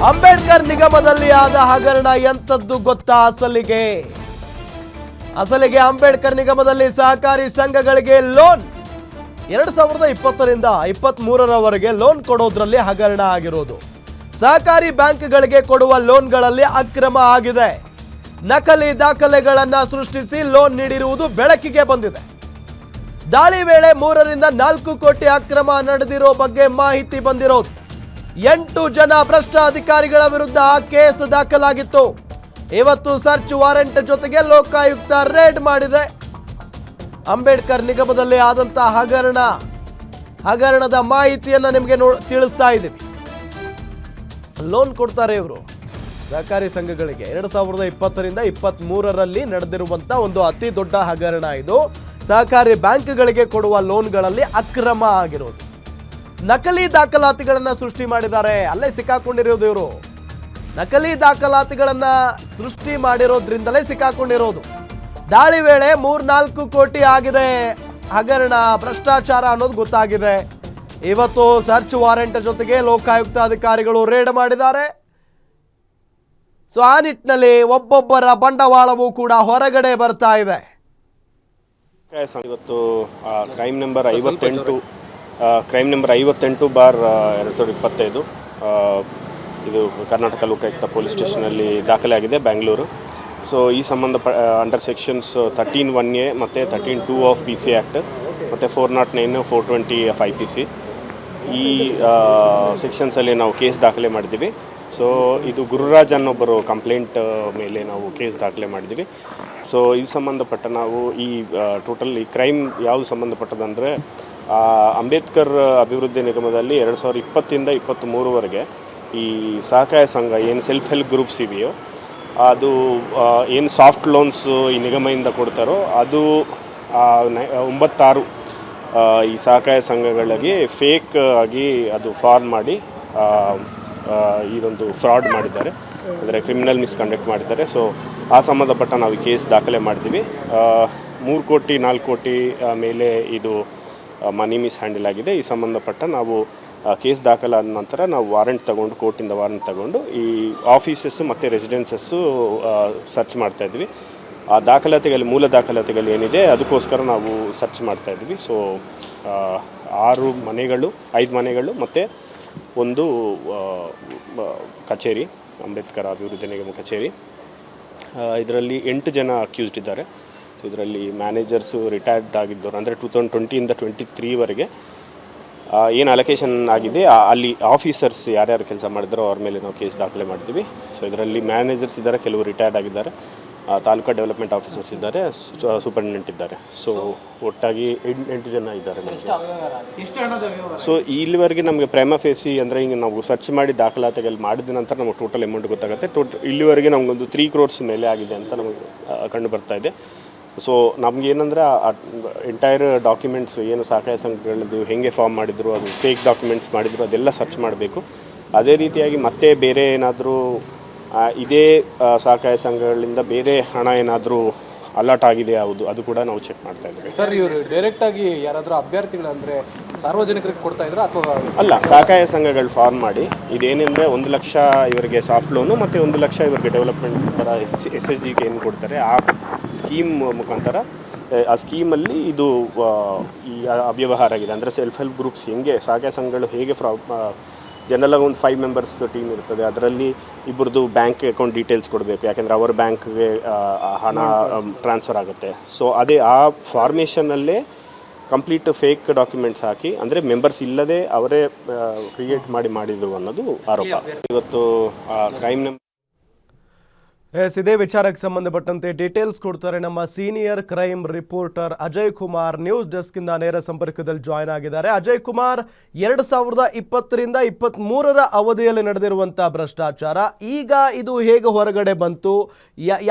ಅಂಬೇಡ್ಕರ್ ನಿಗಮದಲ್ಲಿ ಆದ ಹಗರಣ ಎಂತದ್ದು ಗೊತ್ತಾ? ಅಸಲಿಗೆ ಅಂಬೇಡ್ಕರ್ ನಿಗಮದಲ್ಲಿ ಸಹಕಾರಿ ಸಂಘಗಳಿಗೆ ಲೋನ್ 2020ರಿಂದ 23ರವರೆಗೆ ಲೋನ್ ಕೊಡೋದ್ರಲ್ಲಿ ಹಗರಣ ಆಗಿರೋದು. ಸಹಕಾರಿ ಬ್ಯಾಂಕ್ಗಳಿಗೆ ಕೊಡುವ ಲೋನ್ಗಳಲ್ಲಿ ಅಕ್ರಮ ಆಗಿದೆ. ನಕಲಿ ದಾಖಲೆಗಳನ್ನು ಸೃಷ್ಟಿಸಿ ಲೋನ್ ನೀಡಿರುವುದು ಬೆಳಕಿಗೆ ಬಂದಿದೆ. ದಾಳಿ ವೇಳೆ 3ರಿಂದ 4 ಕೋಟಿ ಅಕ್ರಮ ನಡೆದಿರೋ ಬಗ್ಗೆ ಮಾಹಿತಿ ಬಂದಿರೋದು. 8 ಜನ ಭ್ರಷ್ಟ ಅಧಿಕಾರಿಗಳ ವಿರುದ್ಧ ಕೇಸ್ ದಾಖಲಾಗಿತ್ತು. ಇವತ್ತು ಸರ್ಚ್ ವಾರೆಂಟ್ ಜೊತೆಗೆ ಲೋಕಾಯುಕ್ತ ರೇಡ್ ಮಾಡಿದೆ. ಅಂಬೇಡ್ಕರ್ ನಿಗಮದಲ್ಲಿ ಆದಂತಹ ಹಗರಣದ ಮಾಹಿತಿಯನ್ನ ನಿಮಗೆ ತಿಳಿಸ್ತಾ ಇದ್ದೀವಿ. ಲೋನ್ ಕೊಡ್ತಾರೆ ಇವರು ಸಹಕಾರಿ ಸಂಘಗಳಿಗೆ. 2020ರಿಂದ 23ರಲ್ಲಿ ನಡೆದಿರುವಂತ ಒಂದು ಅತಿ ದೊಡ್ಡ ಹಗರಣ ಇದು. ಸಹಕಾರಿ ಬ್ಯಾಂಕ್ಗಳಿಗೆ ಕೊಡುವ ಲೋನ್ಗಳಲ್ಲಿ ಅಕ್ರಮ ಆಗಿರೋದು. ನಕಲಿ ದಾಖಲಾತಿಗಳನ್ನ ಸೃಷ್ಟಿ ಮಾಡಿದ್ದಾರೆ. ಅಲ್ಲೇ ಸಿಕ್ಕಾಕೊಂಡಿರೋದು ಇವರು. ನಕಲಿ ದಾಖಲಾತಿಗಳನ್ನ ಸೃಷ್ಟಿ ಮಾಡಿರೋದ್ರಿಂದಲೇ ಸಿಕ್ಕಾಕೊಂಡಿರೋದು. ದಾಳಿ ವೇಳೆ 3-4 ಕೋಟಿ ಆಗಿದೆ ಹಗರಣ, ಭ್ರಷ್ಟಾಚಾರ ಅನ್ನೋದು ಗೊತ್ತಾಗಿದೆ. ಇವತ್ತು ಸರ್ಚ್ ವಾರೆಂಟ್ ಜೊತೆಗೆ ಲೋಕಾಯುಕ್ತ ಅಧಿಕಾರಿಗಳು ರೇಡ್ ಮಾಡಿದ್ದಾರೆ. ಸೊ ಆ ನಿಟ್ಟಿನಲ್ಲಿ ಒಬ್ಬೊಬ್ಬರ ಬಂಡವಾಳವೂ ಕೂಡ ಹೊರಗಡೆ ಬರ್ತಾ ಇದೆ. ಇವತ್ತು ಕ್ರೈಮ್ ನಂಬರ್ 58/2025 ಇದು ಕರ್ನಾಟಕ ಲೋಕಾಯುಕ್ತ ಪೊಲೀಸ್ ಸ್ಟೇಷನಲ್ಲಿ ದಾಖಲಾಗಿದೆ, ಬೆಂಗಳೂರು. ಸೊ ಈ ಸಂಬಂಧ ಅಂಡರ್ ಸೆಕ್ಷನ್ಸ್ 13(1)A ಮತ್ತು 13(2) ಆಫ್ PC ಆ್ಯಕ್ಟ್ ಮತ್ತು 409, 420 ಆಫ್ IPC ಈ ಸೆಕ್ಷನ್ಸಲ್ಲಿ ನಾವು ಕೇಸ್ ದಾಖಲೆ ಮಾಡಿದ್ದೀವಿ. ಸೊ ಇದು ಗುರುರಾಜ್ ಅನ್ನೊಬ್ಬರು ಕಂಪ್ಲೇಂಟ್ ಮೇಲೆ ನಾವು ಕೇಸ್ ದಾಖಲೆ ಮಾಡಿದ್ದೀವಿ. ಸೊ ಇದು ಸಂಬಂಧಪಟ್ಟ ನಾವು ಈ ಟೋಟಲ್ ಈ ಕ್ರೈಮ್ ಯಾವುದು ಸಂಬಂಧಪಟ್ಟದಂದರೆ ಅಂಬೇಡ್ಕರ್ ಅಭಿವೃದ್ಧಿ ನಿಗಮದಲ್ಲಿ 2020ರಿಂದ 23ವರೆಗೆ ಈ ಸಹಕಾರಿ ಸಂಘ ಏನು ಸೆಲ್ಫ್ ಹೆಲ್ಪ್ ಗ್ರೂಪ್ಸ್ ಇವೆಯೋ ಅದು ಏನು ಸಾಫ್ಟ್ ಲೋನ್ಸು ಈ ನಿಗಮದಿಂದ ಕೊಡ್ತಾರೋ ಅದು 96 ಈ ಸಹಕಾರಿ ಸಂಘಗಳಿಗೆ ಫೇಕ್ ಆಗಿ ಅದು ಫಾರ್ಮ್ ಮಾಡಿ ಇದೊಂದು ಫ್ರಾಡ್ ಮಾಡಿದ್ದಾರೆ, ಅಂದರೆ ಕ್ರಿಮಿನಲ್ ಮಿಸ್ಕಂಡಕ್ಟ್ ಮಾಡಿದ್ದಾರೆ. ಸೊ ಆ ಸಂಬಂಧಪಟ್ಟ ನಾವು ಕೇಸ್ ದಾಖಲೆ ಮಾಡಿದ್ದೀವಿ. 3 ಕೋಟಿ 4 ಕೋಟಿ ಮೇಲೆ ಇದು ಮನಿ ಮಿಸ್ ಹ್ಯಾಂಡಲ್ ಆಗಿದೆ. ಈ ಸಂಬಂಧಪಟ್ಟ ನಾವು ಕೇಸ್ ದಾಖಲಾದ ನಂತರ ನಾವು ವಾರೆಂಟ್ ತಗೊಂಡು, ಕೋರ್ಟಿಂದ ವಾರೆಂಟ್ ತಗೊಂಡು ಈ ಆಫೀಸಸ್ಸು ಮತ್ತು ರೆಸಿಡೆನ್ಸಸ್ಸು ಸರ್ಚ್ ಮಾಡ್ತಾಯಿದ್ವಿ. ಆ ದಾಖಲಾತಿಗಳು, ಮೂಲ ದಾಖಲಾತಿಗಳು ಏನಿದೆ ಅದಕ್ಕೋಸ್ಕರ ನಾವು ಸರ್ಚ್ ಮಾಡ್ತಾಯಿದ್ವಿ. ಸೊ 5 ಮನೆಗಳು ಮತ್ತು ಒಂದು ಕಚೇರಿ, ಅಂಬೇಡ್ಕರ್ ಅಭಿವೃದ್ಧಿ ನಿಗಮ ಕಚೇರಿ. ಇದರಲ್ಲಿ 8 ಜನ ಅಕ್ಯೂಸ್ಡ್ ಇದ್ದಾರೆ. ಇದರಲ್ಲಿ ಮ್ಯಾನೇಜರ್ಸು ರಿಟೈರ್ಡ್ ಆಗಿದ್ದವರು, ಅಂದರೆ 2020ಯಿಂದ 23ವರೆಗೆ ಏನು ಅಲೋಕೇಶನ್ ಆಗಿದೆ ಅಲ್ಲಿ ಆಫೀಸರ್ಸ್ ಯಾರ್ಯಾರು ಕೆಲಸ ಮಾಡಿದಾರೋ ಅವ್ರ ಮೇಲೆ ನಾವು ಕೇಸ್ ದಾಖಲೆ ಮಾಡಿದ್ದೀವಿ. ಸೊ ಇದರಲ್ಲಿ ಮ್ಯಾನೇಜರ್ಸ್ ಇದ್ದಾರೆ, ಕೆಲವು ರಿಟೈರ್ಡ್ ಆಗಿದ್ದಾರೆ, ತಾಲೂಕಾ ಡೆವಲಪ್ಮೆಂಟ್ ಆಫೀಸರ್ಸ್ ಇದ್ದಾರೆ, ಸೂಪರಿಂಟೆಂಡೆಂಟ್ ಇದ್ದಾರೆ. ಸೊ ಒಟ್ಟಾಗಿ 8 ಜನ ಇದ್ದಾರೆ. ಸೊ ಇಲ್ಲಿವರೆಗೆ ನಮಗೆ ಪ್ರೈಮಾ ಫೇಸಿ ಅಂದರೆ ಹಿಂಗೆ ನಾವು ಸರ್ಚ್ ಮಾಡಿ ದಾಖಲಾತಿಗಳು ಮಾಡಿದ ನಂತರ ನಮಗೆ ಟೋಟಲ್ ಅಮೌಂಟ್ ಗೊತ್ತಾಗುತ್ತೆ. ಇಲ್ಲಿವರೆಗೆ ನಮಗೊಂದು 3 crores ಮೇಲೆ ಆಗಿದೆ ಅಂತ ನಮಗೆ ಕಂಡು ಬರ್ತಾ ಇದೆ. ಸೊ ನಮಗೇನಂದರೆ ಎಂಟೈರ್ ಡಾಕ್ಯುಮೆಂಟ್ಸ್ ಏನು ಸಹಕಾರಿ ಸಂಘಗಳದ್ದು ಹೆಂಗೆ ಫಾರ್ಮ್ ಮಾಡಿದ್ರು, ಅದು ಫೇಕ್ ಡಾಕ್ಯುಮೆಂಟ್ಸ್ ಮಾಡಿದ್ರು, ಅದೆಲ್ಲ ಸರ್ಚ್ ಮಾಡಬೇಕು. ಅದೇ ರೀತಿಯಾಗಿ ಮತ್ತೆ ಬೇರೆ ಏನಾದರೂ ಇದೇ ಸಹಕಾರಿ ಸಂಘಗಳಿಂದ ಬೇರೆ ಹಣ ಏನಾದರೂ ಅಲರ್ಟ್ ಆಗಿದೆ ಯಾವುದು ಅದು ಕೂಡ ನಾವು ಚೆಕ್ ಮಾಡ್ತಾ ಇದ್ದೀವಿ. ಸರ್, ಇವರು ಡೈರೆಕ್ಟಾಗಿ ಯಾರಾದರೂ ಅಭ್ಯರ್ಥಿಗಳು ಅಂದರೆ ಸಾರ್ವಜನಿಕರಿಗೆ ಕೊಡ್ತಾ ಇದ್ರು ಅಥವಾ ಅಲ್ಲ, ಸಹಕಾರಿ ಸಂಘಗಳು ಫಾರ್ಮ್ ಮಾಡಿ ಇದೇನೆಂದರೆ 1 ಲಕ್ಷ ಇವರಿಗೆ ಸಾಫ್ಟ್ ಲೋನು ಮತ್ತು 1 ಲಕ್ಷ ಇವರಿಗೆ ಡೆವಲಪ್ಮೆಂಟ್ ಥರ SHGಗೆ ಏನು ಕೊಡ್ತಾರೆ ಆ ಸ್ಕೀಮ್ ಮುಖಾಂತರ ಆ ಸ್ಕೀಮಲ್ಲಿ ಇದು ಈ ಅವ್ಯವಹಾರ ಆಗಿದೆ. ಅಂದರೆ ಸೆಲ್ಫ್ ಹೆಲ್ಪ್ ಗ್ರೂಪ್ಸ್ ಹೆಂಗೆ ಸಹಕಾರಿ ಸಂಘಗಳು ಹೇಗೆ ಜನರಲ್ ಒಂದು 5 ಮೆಂಬರ್ಸ್ ಟೀಮ್ ಇರ್ತದೆ, ಅದರಲ್ಲಿ ಇಬ್ಬರದು ಬ್ಯಾಂಕ್ ಅಕೌಂಟ್ ಡೀಟೇಲ್ಸ್ ಕೊಡಬೇಕು, ಯಾಕೆಂದರೆ ಅವರ ಬ್ಯಾಂಕ್ಗೆ ಹಣ ಟ್ರಾನ್ಸ್ಫರ್ ಆಗುತ್ತೆ. ಸೊ ಅದೇ ಆ ಫಾರ್ಮೇಷನಲ್ಲೇ ಕಂಪ್ಲೀಟ್ ಫೇಕ್ ಡಾಕ್ಯುಮೆಂಟ್ಸ್ ಹಾಕಿ, ಅಂದರೆ ಮೆಂಬರ್ಸ್ ಇಲ್ಲದೆ ಅವರೇ ಕ್ರಿಯೇಟ್ ಮಾಡಿದ್ರು ಅನ್ನೋದು ಆರೋಪ. ಇವತ್ತು ಕ್ರೈಮ್ ನಂಬರ್ ಇದೇ ವಿಚಾರಕ್ಕೆ ಸಂಬಂಧಪಟ್ಟಂತೆ ಡೀಟೇಲ್ಸ್ ಕೊಡ್ತಾರೆ ನಮ್ಮ senior crime reporter Ajay Kumar. News desk ಇಂದ ನೇರ ಸಂಪರ್ಕದಲ್ಲಿ ಜಾಯ್ನ್ ಆಗಿದ್ದಾರೆ. ಅಜಯ್ ಕುಮಾರ್, 2020ರಿಂದ 23ರ ಅವಧಿಯಲ್ಲಿ ನಡೆದಿರುವಂತಹ ಭ್ರಷ್ಟಾಚಾರ ಈಗ ಇದು ಹೇಗೆ ಹೊರಗಡೆ ಬಂತು,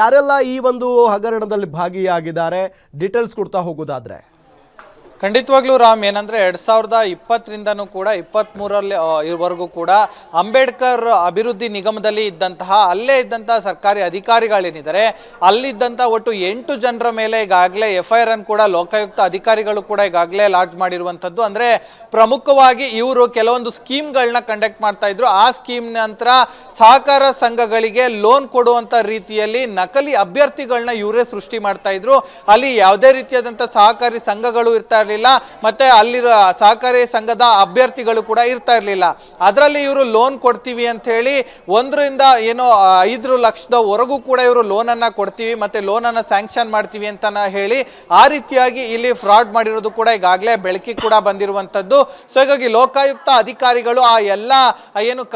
ಯಾರೆಲ್ಲ ಈ ಒಂದು ಹಗರಣದಲ್ಲಿ ಭಾಗಿಯಾಗಿದ್ದಾರೆ, ಡೀಟೇಲ್ಸ್ ಕೊಡ್ತಾ ಹೋಗೋದಾದ್ರೆ? ಖಂಡಿತವಾಗ್ಲೂ ರಾಮ್, ಏನಂದ್ರೆ 2020ರಿಂದನೂ ಕೂಡ 23ರಲ್ಲಿ ಇವರೆಗೂ ಕೂಡ ಅಂಬೇಡ್ಕರ್ ಅಭಿವೃದ್ಧಿ ನಿಗಮದಲ್ಲಿ ಇದ್ದಂತಹ ಅಲ್ಲೇ ಇದ್ದಂತಹ ಸರ್ಕಾರಿ ಅಧಿಕಾರಿಗಳೇನಿದ್ದಾರೆ ಅಲ್ಲಿದ್ದಂಥ ಒಟ್ಟು 8 ಜನರ ಮೇಲೆ ಈಗಾಗಲೇ FIR ಅನ್ನು ಕೂಡ ಲೋಕಾಯುಕ್ತ ಅಧಿಕಾರಿಗಳು ಕೂಡ ಈಗಾಗಲೇ ಲಾಂಚ್ ಮಾಡಿರುವಂಥದ್ದು. ಅಂದ್ರೆ ಪ್ರಮುಖವಾಗಿ ಇವರು ಕೆಲವೊಂದು ಸ್ಕೀಮ್ಗಳನ್ನ ಕಂಡಕ್ಟ್ ಮಾಡ್ತಾ ಇದ್ರು. ಆ ಸ್ಕೀಮ್ ನಂತರ ಸಹಕಾರ ಸಂಘಗಳಿಗೆ ಲೋನ್ ಕೊಡುವಂತ ರೀತಿಯಲ್ಲಿ ನಕಲಿ ಅಭ್ಯರ್ಥಿಗಳನ್ನ ಇವರೇ ಸೃಷ್ಟಿ ಮಾಡ್ತಾ ಇದ್ರು. ಅಲ್ಲಿ ಯಾವುದೇ ರೀತಿಯಾದಂಥ ಸಹಕಾರಿ ಸಂಘಗಳು ಇರ್ತಾ ಇರಲಿಲ್ಲ, ಮತ್ತೆ ಅಲ್ಲಿರೋ ಸಹಕಾರಿ ಸಂಘದ ಅಭ್ಯರ್ಥಿಗಳು ಕೂಡ ಇರ್ತಾ ಇರಲಿಲ್ಲ. ಅದರಲ್ಲಿ ಇವರು ಲೋನ್ ಕೊಡ್ತೀವಿ ಅಂತ ಹೇಳಿ 1ರಿಂದ 5 ಲಕ್ಷದವರೆಗೂ ಕೂಡ ಇವರು ಲೋನ್ ಅನ್ನ ಕೊಡ್ತೀವಿ ಮತ್ತೆ ಲೋನ್ ಅನ್ನ ಸ್ಯಾಂಕ್ಷನ್ ಮಾಡ್ತೀವಿ ಅಂತ ಹೇಳಿ ಆ ರೀತಿಯಾಗಿ ಇಲ್ಲಿ ಫ್ರಾಡ್ ಮಾಡಿರೋದು ಕೂಡ ಈಗಾಗಲೇ ಬೆಳಕಿಗೆ ಕೂಡ ಬಂದಿರುವಂತದ್ದು. ಸೊ ಹೀಗಾಗಿ ಲೋಕಾಯುಕ್ತ ಅಧಿಕಾರಿಗಳು ಆ ಎಲ್ಲ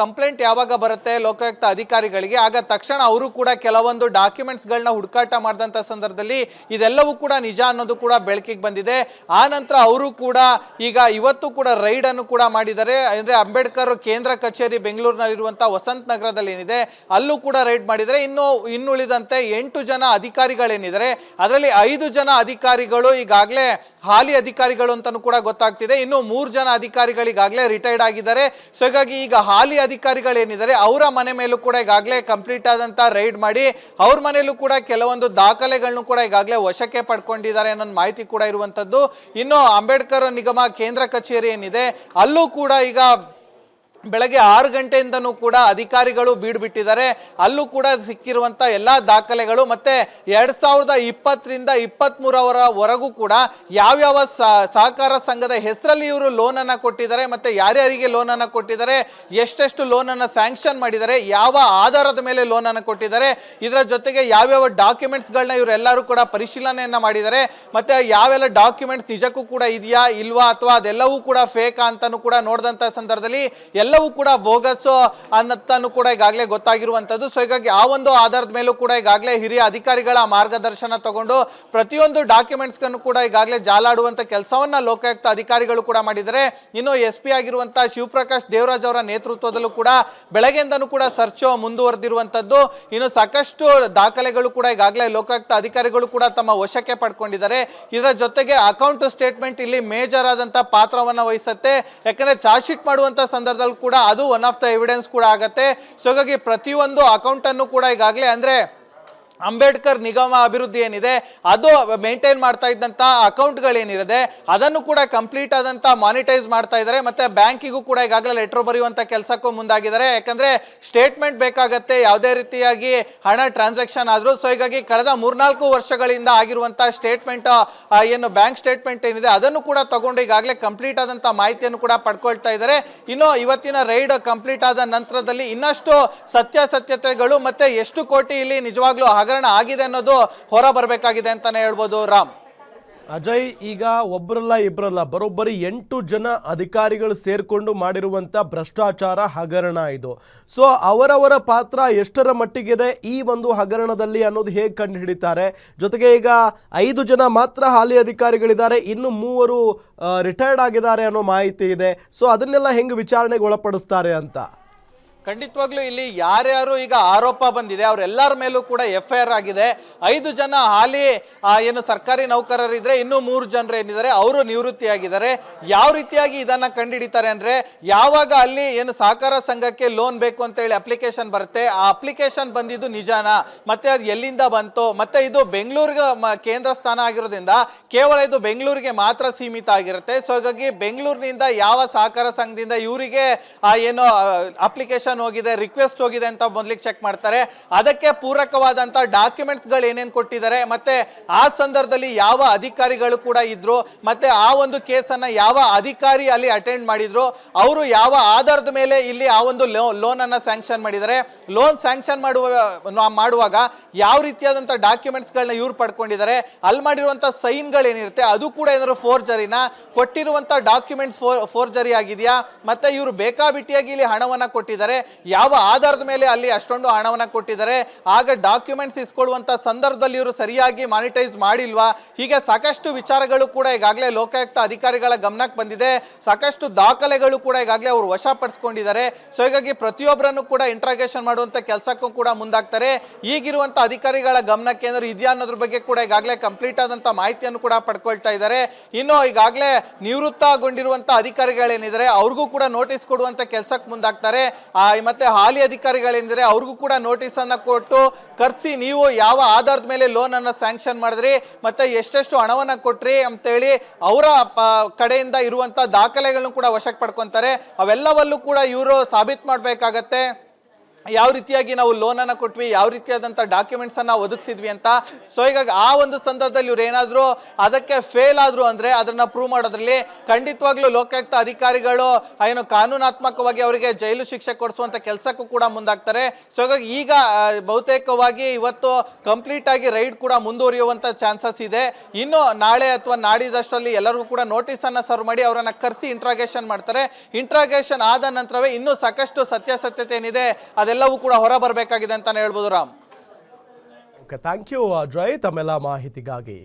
ಕಂಪ್ಲೇಂಟ್ ಯಾವಾಗ ಬರುತ್ತೆ ಲೋಕಾಯುಕ್ತ ಅಧಿಕಾರಿಗಳಿಗೆ, ಆಗ ತಕ್ಷಣ ಅವರು ಕೂಡ ಕೆಲವೊಂದು ಡಾಕ್ಯುಮೆಂಟ್ಸ್ ಗಳನ್ನ ಹುಡುಕಾಟ ಮಾಡಿದಂತ ಸಂದರ್ಭದಲ್ಲಿ ಇದೆಲ್ಲವೂ ಕೂಡ ನಿಜ ಅನ್ನೋದು ಕೂಡ ಬೆಳಕಿಗೆ ಬಂದಿದೆ. ಆ ನಂತರ ಅವರು ಕೂಡ ಈಗ ಇವತ್ತು ಕೂಡ ರೈಡ್ ಅನ್ನು ಕೂಡ ಮಾಡಿದ್ದಾರೆ. ಅಂದ್ರೆ ಅಂಬೇಡ್ಕರ್ ಕೇಂದ್ರ ಕಚೇರಿ ಬೆಂಗಳೂರಿನಲ್ಲಿರುವಂತಹ ವಸಂತ ನಗರದಲ್ಲಿ ಏನಿದೆ ಅಲ್ಲೂ ಕೂಡ ರೈಡ್ ಮಾಡಿದರೆ. ಇನ್ನುಳಿದಂತೆ 8 ಜನ ಅಧಿಕಾರಿಗಳೇನಿದ್ದಾರೆ ಅದರಲ್ಲಿ 5 ಜನ ಅಧಿಕಾರಿಗಳು ಈಗಾಗಲೇ ಹಾಲಿ ಅಧಿಕಾರಿಗಳು ಅಂತಾನೂ ಕೂಡ ಗೊತ್ತಾಗ್ತಿದೆ. ಇನ್ನು 3 ಜನ ಅಧಿಕಾರಿಗಳಿಗಾಗಲೇ ರಿಟೈರ್ಡ್ ಆಗಿದ್ದಾರೆ. ಸೊ ಹೀಗಾಗಿ ಈಗ ಹಾಲಿ ಅಧಿಕಾರಿಗಳೇನಿದ್ದಾರೆ ಅವರ ಮನೆ ಮೇಲೂ ಕೂಡ ಈಗಾಗಲೇ ಕಂಪ್ಲೀಟ್ ಆದಂತ ರೈಡ್ ಮಾಡಿ ಅವ್ರ ಮನೆಯಲ್ಲೂ ಕೂಡ ಕೆಲವೊಂದು ದಾಖಲೆಗಳನ್ನು ಕೂಡ ಈಗಾಗಲೇ ವಶಕ್ಕೆ ಪಡ್ಕೊಂಡಿದ್ದಾರೆ ಅನ್ನೋ ಮಾಹಿತಿ ಕೂಡ ಇರುವಂತದ್ದು. ಇನ್ನು ಅಂಬೇಡ್ಕರ್ ನಿಗಮ ಕೇಂದ್ರ ಕಚೇರಿ ಏನಿದೆ ಅಲ್ಲೂ ಕೂಡ ಈಗ ಬೆಳಗ್ಗೆ 6 ಗಂಟೆಯಿಂದನೂ ಕೂಡ ಅಧಿಕಾರಿಗಳು ಬೀಡು ಬಿಟ್ಟಿದ್ದಾರೆ. ಅಲ್ಲೂ ಕೂಡ ಸಿಕ್ಕಿರುವಂತ ಎಲ್ಲಾ ದಾಖಲೆಗಳು ಮತ್ತೆ 2020ರಿಂದ 23ರವರೆಗೂ ಕೂಡ ಯಾವ್ಯಾವ ಸಹಕಾರ ಸಂಘದ ಹೆಸರಲ್ಲಿ ಇವರು ಲೋನ್ ಅನ್ನ ಕೊಟ್ಟಿದ್ದಾರೆ ಮತ್ತೆ ಯಾರ್ಯಾರಿಗೆ ಲೋನ್ ಅನ್ನ ಕೊಟ್ಟಿದ್ದಾರೆ, ಎಷ್ಟೆಷ್ಟು ಲೋನ್ ಅನ್ನ ಸ್ಯಾಂಕ್ಷನ್ ಮಾಡಿದ್ದಾರೆ, ಯಾವ ಆಧಾರದ ಮೇಲೆ ಲೋನ್ ಅನ್ನ ಕೊಟ್ಟಿದ್ದಾರೆ, ಇದರ ಜೊತೆಗೆ ಯಾವ್ಯಾವ ಡಾಕ್ಯುಮೆಂಟ್ಸ್ ಗಳನ್ನ ಇವರೆಲ್ಲರೂ ಕೂಡ ಪರಿಶೀಲನೆಯನ್ನ ಮಾಡಿದ್ದಾರೆ. ಮತ್ತೆ ಯಾವೆಲ್ಲ ಡಾಕ್ಯುಮೆಂಟ್ಸ್ ನಿಜಕ್ಕೂ ಕೂಡ ಇದೆಯಾ ಇಲ್ವಾ ಅಥವಾ ಅದೆಲ್ಲವೂ ಕೂಡ ಫೇಕ್ ಅಂತಾನು ಕೂಡ ನೋಡಿದಂತ ಸಂದರ್ಭದಲ್ಲಿ ಎಲ್ಲವೂ ಕೂಡ ಬೋಗಸ್ ಅನ್ನತ್ತಾನು ಕೂಡ ಈಗಾಗಲೇ ಗೊತ್ತಾಗಿರುವಂತದ್ದು. ಸೊ ಹೀಗಾಗಿ ಆ ಒಂದು ಆಧಾರದ ಮೇಲೂ ಕೂಡ ಈಗಾಗಲೇ ಹಿರಿಯ ಅಧಿಕಾರಿಗಳ ಮಾರ್ಗದರ್ಶನ ತಗೊಂಡು ಪ್ರತಿಯೊಂದು ಡಾಕ್ಯುಮೆಂಟ್ಸ್ ಗಳನ್ನು ಕೂಡ ಈಗಾಗಲೇ ಜಾಲಾಡುವಂತ ಕೆಲಸವನ್ನ ಲೋಕಾಯುಕ್ತ ಅಧಿಕಾರಿಗಳು ಕೂಡ ಮಾಡಿದ್ದಾರೆ. ಇನ್ನು SP ಆಗಿರುವಂತಹ ಶಿವಪ್ರಕಾಶ್ ದೇವರಾಜ್ ಅವರ ನೇತೃತ್ವದಲ್ಲೂ ಕೂಡ ಬೆಳಗ್ಗೆಯಿಂದನೂ ಕೂಡ ಸರ್ಚ್ ಮುಂದುವರೆದಿರುವಂತದ್ದು. ಇನ್ನು ಸಾಕಷ್ಟು ದಾಖಲೆಗಳು ಕೂಡ ಈಗಾಗಲೇ ಲೋಕಾಯುಕ್ತ ಅಧಿಕಾರಿಗಳು ಕೂಡ ತಮ್ಮ ವಶಕ್ಕೆ ಪಡ್ಕೊಂಡಿದ್ದಾರೆ. ಇದರ ಜೊತೆಗೆ ಅಕೌಂಟ್ ಸ್ಟೇಟ್ಮೆಂಟ್ ಇಲ್ಲಿ ಮೇಜರ್ ಆದಂತ ಪಾತ್ರವನ್ನ ವಹಿಸುತ್ತೆ. ಯಾಕಂದ್ರೆ ಚಾರ್ಜ್ ಶೀಟ್ ಮಾಡುವಂತ ಸಂದರ್ಭದಲ್ಲಿ ಕೂಡ ಅದು ಒನ್ ಆಫ್ ದ ಎವಿಡೆನ್ಸ್ ಕೂಡ ಆಗತ್ತೆ. ಸೊ ಹಾಗಾಗಿ ಪ್ರತಿಯೊಂದು ಅಕೌಂಟ್ ಅನ್ನು ಕೂಡ ಈಗಾಗಲೇ ಅಂದ್ರೆ ಅಂಬೇಡ್ಕರ್ ನಿಗಮ ಅಭಿವೃದ್ಧಿ ಏನಿದೆ ಅದು ಮೇಂಟೈನ್ ಮಾಡ್ತಾ ಇದ್ದಂತ ಅಕೌಂಟ್ಗಳೇನಿದೆ ಅದನ್ನು ಕೂಡ ಕಂಪ್ಲೀಟ್ ಆದಂತ ಮಾನಿಟೈಸ್ ಮಾಡ್ತಾ ಇದ್ದಾರೆ. ಮತ್ತೆ ಬ್ಯಾಂಕಿಗೂ ಕೂಡ ಈಗಾಗಲೇ ಲೆಟರ್ ಬರೆಯುವಂತ ಕೆಲಸಕ್ಕೂ ಮುಂದಾಗಿದ್ದಾರೆ. ಯಾಕಂದ್ರೆ ಸ್ಟೇಟ್ಮೆಂಟ್ ಬೇಕಾಗತ್ತೆ ಯಾವುದೇ ರೀತಿಯಾಗಿ ಹಣ ಟ್ರಾನ್ಸಾಕ್ಷನ್ ಆದ್ರೂ. ಸೊ ಹೀಗಾಗಿ ಕಳೆದ 3-4 ವರ್ಷಗಳಿಂದ ಆಗಿರುವಂತಹ ಸ್ಟೇಟ್ಮೆಂಟ್ ಬ್ಯಾಂಕ್ ಸ್ಟೇಟ್ಮೆಂಟ್ ಏನಿದೆ ಅದನ್ನು ಕೂಡ ತಗೊಂಡು ಈಗಾಗಲೇ ಕಂಪ್ಲೀಟ್ ಆದಂತ ಮಾಹಿತಿಯನ್ನು ಕೂಡ ಪಡ್ಕೊಳ್ತಾ ಇದ್ದಾರೆ. ಇನ್ನು ಇವತ್ತಿನ ರೈಡ್ ಕಂಪ್ಲೀಟ್ ಆದ ನಂತರದಲ್ಲಿ ಇನ್ನಷ್ಟು ಸತ್ಯಾಸತ್ಯತೆಗಳು ಮತ್ತೆ ಎಷ್ಟು ಕೋಟಿ ಇಲ್ಲಿ ನಿಜವಾಗ್ಲೂ ಆಗಿದೆ ಅನ್ನೋದು ಹೊರ ಬರಬೇಕಾಗಿದೆ ಅಂತಾನೆ ಹೇಳ್ಬೋದು. ರಾಮ್, ಅಜಯ್, ಈಗ ಒಬ್ಬರಲ್ಲ ಇಬ್ಬರಲ್ಲ ಬರೋಬ್ಬರಿ 8 ಜನ ಅಧಿಕಾರಿಗಳು ಸೇರ್ಕೊಂಡು ಮಾಡಿರುವಂತ ಭ್ರಷ್ಟಾಚಾರ ಹಗರಣ ಇದು. ಸೊ ಅವರವರ ಪಾತ್ರ ಎಷ್ಟರ ಮಟ್ಟಿಗಿದೆ ಈ ಒಂದು ಹಗರಣದಲ್ಲಿ ಅನ್ನೋದು ಹೇಗೆ ಕಂಡು ಹಿಡಿತಾರೆ? ಜೊತೆಗೆ ಈಗ 5 ಜನ ಮಾತ್ರ ಹಾಲಿ ಅಧಿಕಾರಿಗಳಿದ್ದಾರೆ, ಇನ್ನು 3 ರಿಟೈರ್ಡ್ ಆಗಿದ್ದಾರೆ ಅನ್ನೋ ಮಾಹಿತಿ ಇದೆ. ಸೊ ಅದನ್ನೆಲ್ಲ ಹೆಂಗೆ ವಿಚಾರಣೆಗೆ ಒಳಪಡಿಸ್ತಾರೆ ಅಂತ? ಖಂಡಿತವಾಗ್ಲೂ ಇಲ್ಲಿ ಯಾರ್ಯಾರು ಈಗ ಆರೋಪ ಬಂದಿದೆ ಅವರೆಲ್ಲರ ಮೇಲೂ ಕೂಡ FIR ಆಗಿದೆ. 5 ಜನ ಹಾಲಿ ಸರ್ಕಾರಿ ನೌಕರರಿದ್ರೆ, ಇನ್ನು 3 ಜನರು ಏನಿದ್ದಾರೆ ಅವರು ನಿವೃತ್ತಿಯಾಗಿದ್ದಾರೆ. ಯಾವ ರೀತಿಯಾಗಿ ಇದನ್ನ ಕಂಡುಹಿಡಿತಾರೆ ಅಂದ್ರೆ, ಯಾವಾಗ ಅಲ್ಲಿ ಸಹಕಾರ ಸಂಘಕ್ಕೆ ಲೋನ್ ಬೇಕು ಅಂತ ಹೇಳಿ ಅಪ್ಲಿಕೇಶನ್ ಬರುತ್ತೆ, ಆ ಅಪ್ಲಿಕೇಶನ್ ಬಂದಿದ್ದು ನಿಜಾನ ಮತ್ತೆ ಅದು ಎಲ್ಲಿಂದ ಬಂತು, ಮತ್ತೆ ಇದು ಬೆಂಗಳೂರಿಗೆ ಕೇಂದ್ರ ಸ್ಥಾನ ಆಗಿರೋದ್ರಿಂದ ಕೇವಲ ಇದು ಬೆಂಗಳೂರಿಗೆ ಮಾತ್ರ ಸೀಮಿತ ಆಗಿರುತ್ತೆ. ಸೊ ಹಾಗಾಗಿ ಬೆಂಗಳೂರಿನಿಂದ ಯಾವ ಸಹಕಾರ ಸಂಘದಿಂದ ಇವರಿಗೆ ಅಪ್ಲಿಕೇಶನ್ ಹೋಗಿದೆ, ರಿಕ್ವೆಸ್ಟ್ ಹೋಗಿದೆ ಅಂತ ಮೊದಲಿಗೆ ಚೆಕ್ ಮಾಡ್ತಾರೆ. ಅದಕ್ಕೆ ಪೂರಕವಾದಂತ ಡಾಕ್ಯುಮೆಂಟ್ಸ್ ಗಳು ಏನೇನು ಕೊಟ್ಟಿದ್ದಾರೆ, ಮತ್ತೆ ಆ ಸಂದರ್ಭದಲ್ಲಿ ಯಾವ ಅಧಿಕಾರಿಗಳು ಕೂಡ ಇದ್ರು, ಮತ್ತೆ ಆ ಒಂದು ಕೇಸನ್ನ ಯಾವ ಅಧಿಕಾರಿ ಅಲ್ಲಿ ಅಟೆಂಡ್ ಮಾಡಿದ್ರು, ಅವರು ಯಾವ ಆಧಾರದ ಮೇಲೆ ಇಲ್ಲಿ ಆ ಒಂದು ಲೋನ್ ಅನ್ನ ಸ್ಯಾಂಕ್ಷನ್ ಮಾಡಿದ್ದಾರೆ, ಲೋನ್ ಸ್ಯಾಂಕ್ಷನ್ ಮಾಡುವಾಗ ಯಾವ ರೀತಿಯಾದಂತ ಡಾಕ್ಯುಮೆಂಟ್ಸ್ ಗಳನ್ನ ಇವ್ರು ಪಡ್ಕೊಂಡಿದ್ದಾರೆ, ಅಲ್ಲಿ ಮಾಡಿರುವಂತ ಸೈನ್ ಗಳೇನಿರುತ್ತೆ ಅದು ಕೂಡ ಏನಾದ್ರು ಫೋರ್ಜರಿನ, ಕೊಟ್ಟಿರುವಂತ ಡಾಕ್ಯುಮೆಂಟ್ಸ್ ಫೋರ್ಜರಿ ಆಗಿದೆಯಾ, ಮತ್ತೆ ಇವರು ಬೇಕಾಬಿಟ್ಟಿಯಾಗಿ ಇಲ್ಲಿ ಹಣವನ್ನ ಕೊಟ್ಟಿದ್ದಾರೆ, ಯಾವ ಆಧಾರದ ಮೇಲೆ ಅಲ್ಲಿ ಅಷ್ಟೊಂದು ಹಣವನ್ನ ಕೊಟ್ಟಿದ್ದಾರೆ, ಆಗ ಡಾಕ್ಯುಮೆಂಟ್ಸ್ ಇಸ್ಕೊಳ್ಳುವಂತ ಸಂದರ್ಭದಲ್ಲಿ ಇವರು ಸರಿಯಾಗಿ ಮಾನಿಟೈಸ್ ಮಾಡಿಲ್ವಾ, ಹೀಗೆ ಸಾಕಷ್ಟು ವಿಚಾರಗಳು ಕೂಡ ಈಗಾಗಲೇ ಲೋಕಾಯುಕ್ತ ಅಧಿಕಾರಿಗಳ ಗಮನಕ್ಕೆ ಬಂದಿದೆ. ಸಾಕಷ್ಟು ದಾಖಲೆಗಳು ಕೂಡ ಈಗಾಗಲೇ ಅವರು ವಶಪಡಿಸಿಕೊಂಡಿದ್ದಾರೆ. ಸೊ ಹೀಗಾಗಿ ಪ್ರತಿಯೊಬ್ಬರನ್ನು ಕೂಡ ಇಂಟ್ರಾಗೇಷನ್ ಮಾಡುವಂತ ಕೆಲಸಕ್ಕೂ ಕೂಡ ಮುಂದಾಗ್ತಾರೆ. ಈಗಿರುವಂತ ಅಧಿಕಾರಿಗಳ ಗಮನಕ್ಕೆ ಏನಾದ್ರು ಇದೆಯಾ ಅನ್ನೋದ್ರ ಬಗ್ಗೆ ಕೂಡ ಈಗಾಗಲೇ ಕಂಪ್ಲೀಟ್ ಆದಂತ ಮಾಹಿತಿಯನ್ನು ಕೂಡ ಪಡ್ಕೊಳ್ತಾ ಇದ್ದಾರೆ. ಇನ್ನು ಈಗಾಗಲೇ ನಿವೃತ್ತಗೊಂಡಿರುವಂತ ಅಧಿಕಾರಿಗಳೇನಿದ್ದಾರೆ ಅವ್ರಿಗೂ ಕೂಡ ನೋಟಿಸ್ ಕೊಡುವಂತ ಕೆಲಸಕ್ಕೆ ಮುಂದಾಗ್ತಾರೆ. ಮತ್ತೆ ಹಾಲಿ ಅಧಿಕಾರಿಗಳೇನಿದ್ದಾರೆ ಅವ್ರಿಗೂ ಕೂಡ ನೋಟಿಸ್ ಅನ್ನ ಕೊಟ್ಟು ಕರ್ಸಿ ನೀವು ಯಾವ ಆಧಾರದ ಮೇಲೆ ಲೋನ್ ಅನ್ನ ಸ್ಯಾಂಕ್ಷನ್ ಮಾಡಿದ್ರಿ ಮತ್ತೆ ಎಷ್ಟೆಷ್ಟು ಹಣವನ್ನ ಕೊಟ್ರಿ ಅಂತೇಳಿ ಅವರ ಕಡೆಯಿಂದ ಇರುವಂತ ದಾಖಲೆಗಳನ್ನು ಕೂಡ ವಶಕ್ಕೆ ಪಡ್ಕೊಂತಾರೆ. ಅವೆಲ್ಲವಲ್ಲೂ ಕೂಡ ಇವರು ಸಾಬೀತು ಮಾಡಬೇಕಾಗತ್ತೆ ಯಾವ ರೀತಿಯಾಗಿ ನಾವು ಲೋನ್ ಅನ್ನ ಕೊಟ್ವಿ, ಯಾವ ರೀತಿಯಾದಂಥ ಡಾಕ್ಯುಮೆಂಟ್ಸ್ ಅನ್ನ ಒದಗಿಸಿದ್ವಿ ಅಂತ. ಸೊ ಹೀಗಾಗಿ ಆ ಒಂದು ಸಂದರ್ಭದಲ್ಲಿ ಇವ್ರು ಏನಾದ್ರು ಅದಕ್ಕೆ ಫೇಲ್ ಆದ್ರು ಅಂದ್ರೆ ಅದನ್ನ ಪ್ರೂವ್ ಮಾಡೋದ್ರಲ್ಲಿ ಖಂಡಿತವಾಗ್ಲೂ ಲೋಕಾಯುಕ್ತ ಅಧಿಕಾರಿಗಳು ಏನು ಕಾನೂನಾತ್ಮಕವಾಗಿ ಅವರಿಗೆ ಜೈಲು ಶಿಕ್ಷೆ ಕೊಡಿಸುವಂತ ಕೆಲಸಕ್ಕೂ ಕೂಡ ಮುಂದಾಗ್ತಾರೆ. ಸೊ ಹೀಗಾಗಿ ಈಗ ಬಹುತೇಕವಾಗಿ ಇವತ್ತು ಕಂಪ್ಲೀಟ್ ಆಗಿ ರೈಡ್ ಕೂಡ ಮುಂದುವರಿಯುವಂತ ಚಾನ್ಸಸ್ ಇದೆ. ಇನ್ನು ನಾಳೆ ಅಥವಾ ನಾಡಿದಷ್ಟರಲ್ಲಿ ಎಲ್ಲರಿಗೂ ಕೂಡ ನೋಟಿಸ್ ಅನ್ನ ಸರ್ವ್ ಮಾಡಿ ಅವರನ್ನ ಕರೆಸಿ ಇಂಟ್ರಾಗೇಷನ್ ಮಾಡ್ತಾರೆ. ಇಂಟ್ರಾಗೇಷನ್ ಆದ ನಂತರವೇ ಇನ್ನೂ ಸಾಕಷ್ಟು ಸತ್ಯಾಸತ್ಯತೆ ಏನಿದೆ ಅದೆಲ್ಲವೂ ಕೂಡ ಹೊರ ಬರಬೇಕಾಗಿದೆ ಅಂತಾನೆ ಹೇಳ್ಬೋದು Ram. Okay, thank you Ajay ತಮ್ಮೆಲ್ಲ ಮಾಹಿತಿಗಾಗಿ.